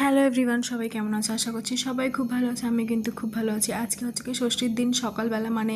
Hello everyone, সবাই কেমন আছে? আশা করছি সবাই খুব ভালো আছে। আমি কিন্তু খুব ভালো আছি। আজকে হচ্ছে কি ষষ্ঠীর দিন সকালবেলা, মানে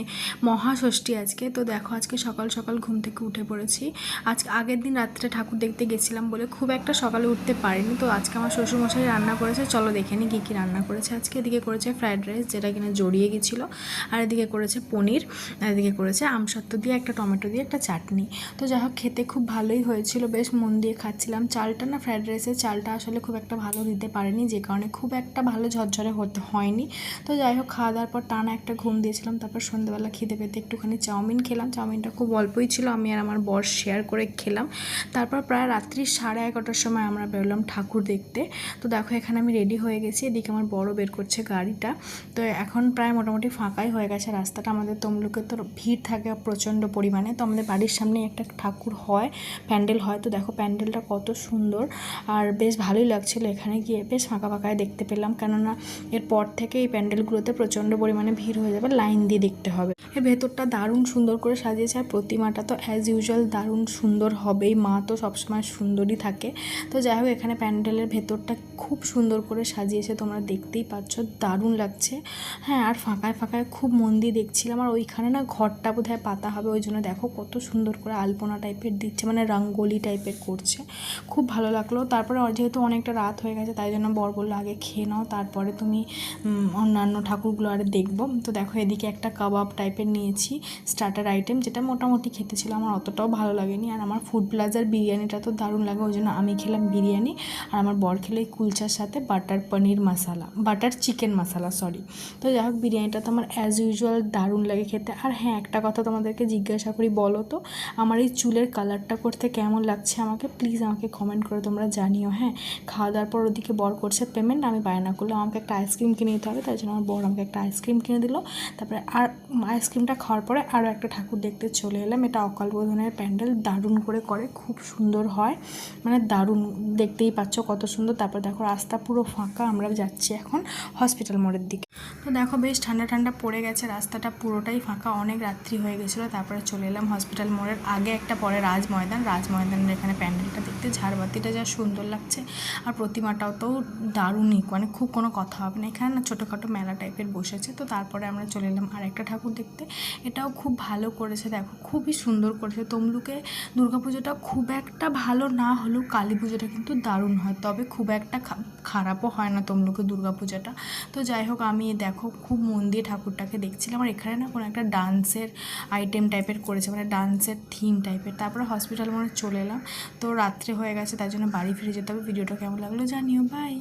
মহাষষ্ঠী আজকে। তো দেখো আজকে সকাল সকাল ঘুম থেকে উঠে পড়েছি। আজকে আগের দিন রাত্রে ঠাকুর দেখতে গেছিলাম বলে খুব একটা সকালে উঠতে পারিনি। তো আজকে আমার শ্বশুরমশাই রান্না করেছে, চলো দেখে নিই কী কী রান্না করেছে আজকে। এদিকে করেছে ফ্রায়েড রাইস, যেটা কিনা জড়িয়ে গেছিলো, আর এদিকে করেছে পনির, আর এদিকে করেছে আমসত্ত্ব দিয়ে একটা টমেটো দিয়ে একটা চাটনি। তো যাই হোক খেতে খুব ভালোই হয়েছিল, বেশ মন দিয়ে খাচ্ছিলাম। চালটা না, ফ্রায়েড রাইসের চালটা আসলে খুব একটা ভালো দিতে পারেনি, যে কারণে খুব একটা ভালো ঝরঝরে হতে হয়নি। তো যাই হোক খাওয়া দাওয়ার পর টানা একটা ঘুম দিয়েছিলাম। তারপর সন্ধ্যাবেলা খিদে পেতে একটুখানি চাউমিন খেলাম। চাউমিনটা খুব অল্পই ছিল, আমি আর আমার বর শেয়ার করে খেলাম। তারপর প্রায় রাত্রি 11:30টার সময় আমরা বেরোলাম ঠাকুর দেখতে। তো দেখো এখানে আমি রেডি হয়ে গেছি, এদিকে আমার বড় বের করছে গাড়িটা। তো এখন প্রায় মোটামুটি ফাঁকাই হয়ে গেছে রাস্তাটা। আমাদের তমলুকে তো ভিড় থাকে প্রচণ্ড পরিমাণে। তো আমাদের বাড়ির সামনে একটা ঠাকুর হয়, প্যান্ডেল হয়। তো দেখো প্যান্ডেলটা কত সুন্দর, আর বেশ ভালোই লাগছিলো। এখানে গিয়ে বেশ ফাঁকা ফাঁকায় দেখতে পেলাম, কেননা এরপর থেকে এই প্যান্ডেলগুলোতে প্রচণ্ড পরিমাণে ভিড় হয়ে যাবে, লাইন দিয়ে দেখতে হবে। এর ভেতরটা দারুণ সুন্দর করে সাজিয়েছে, আর প্রতিমাটা তো অ্যাজ ইউজুয়াল দারুণ সুন্দর হবেই, মা তো সবসময় সুন্দরই থাকে। তো যাই হোক এখানে প্যান্ডেলের ভেতরটা খুব সুন্দর করে সাজিয়েছে, তোমরা দেখতেই পাচ্ছ, দারুণ লাগছে। হ্যাঁ, আর ফাঁকায় ফাঁকায় খুব মন দিয়ে দেখছিলাম। আর ওইখানে না ঘরটা বোধহয় পাতা হবে, ওই জন্য দেখো কত সুন্দর করে আলপনা টাইপের দিচ্ছে, মানে রঙ্গোলি টাইপের করছে, খুব ভালো লাগলো। তারপরে যেহেতু অনেকটা রাত হয়ে গেছে, তাই জন্য বর বললো আগে খেয়ে নাও, তারপরে তুমি অন্যান্য ঠাকুরগুলো আর দেখবো। তো দেখো এদিকে একটা কাবাব টাইপের নিয়েছি, স্টার্টার আইটেম, যেটা মোটামুটি খেতে ছিল, আমার অতটাও ভালো লাগেনি। আর আমার ফুড প্লাজার বিরিয়ানিটা তো দারুণ লাগে, ওই জন্য আমি খেলাম বিরিয়ানি, আর আমার বর খেলো এই কুলচার সাথে বাটার পনির মশালা, বাটার চিকেন মশালা সরি। তো যাই হোক বিরিয়ানিটা তো আমার অ্যাজ ইউজুয়াল দারুণ লাগে খেতে। আর হ্যাঁ, একটা কথা তোমাদেরকে জিজ্ঞাসা করি, বলো তো আমার এই চুলের কালারটা করতে কেমন লাগছে আমাকে, প্লিজ আমাকে কমেন্ট করে তোমরা জানিও। হ্যাঁ, খাওয়া দাওয়ার পর ওদিকে বর করছে পেমেন্ট, আমি বায়না করলে আমাকে একটা আইসক্রিম কিনে দিতে হবে, তাই জন্য আমার বর আমাকে একটা আইসক্রিম কিনে দিল। তারপরে আর আইসক্রিমটা খাওয়ার পরে আরও একটা ঠাকুর দেখতে চলে এলাম। এটা অকাল বোধনের প্যান্ডেল, দারুণ করে খুব সুন্দর হয়, মানে দারুণ, দেখতেই পাচ্ছ কত সুন্দর। তারপর দেখো রাস্তা পুরো ফাঁকা, আমরা যাচ্ছি এখন হসপিটাল মোড়ের দিকে। তো দেখো বেশ ঠান্ডা ঠান্ডা পড়ে গেছে, রাস্তাটা পুরোটাই ফাঁকা, অনেক রাত্রি হয়ে গেছিলো। তারপরে চলে এলাম হসপিটাল মোড়ের আগে একটা, পরে রাজময়দানের এখানে প্যান্ডেলটা দেখতে, ঝাড়বাতিটা যা সুন্দর লাগছে, আর প্রতিমাটাও তো দারুণই, মানে খুব কোনো কথা হবে না। এখানে না ছোটোখাটো মেলা টাইপের বসেছে। তো তারপরে আমরা চলে এলাম আর একটা ঠাকুর দেখতে, এটাও খুব ভালো করেছে, দেখো খুবই সুন্দর করেছে। তমলুকে দুর্গাপুজোটা খুব একটা ভালো না হলেও কালী পুজোটা কিন্তু দারুণ হয়, তবে খুব একটা খারাপও হয় না তমলুকে দুর্গাপূজাটা। তো যাই হোক আমি দেখো খুব মন দিয়ে ঠাকুরটাকে দেখছিলাম। আর এখানে না কোনো একটা ডান্সের আইটেম টাইপের করেছে, মানে ডান্সের থিম টাইপের। তারপরে হসপিটাল মোড়ে চলে এলাম। তো রাত্রে হয়ে গেছে, তাই জন্য বাড়ি ফিরে যেতে হবে। ভিডিওটা কেমন লাগলো জানিও, বাই।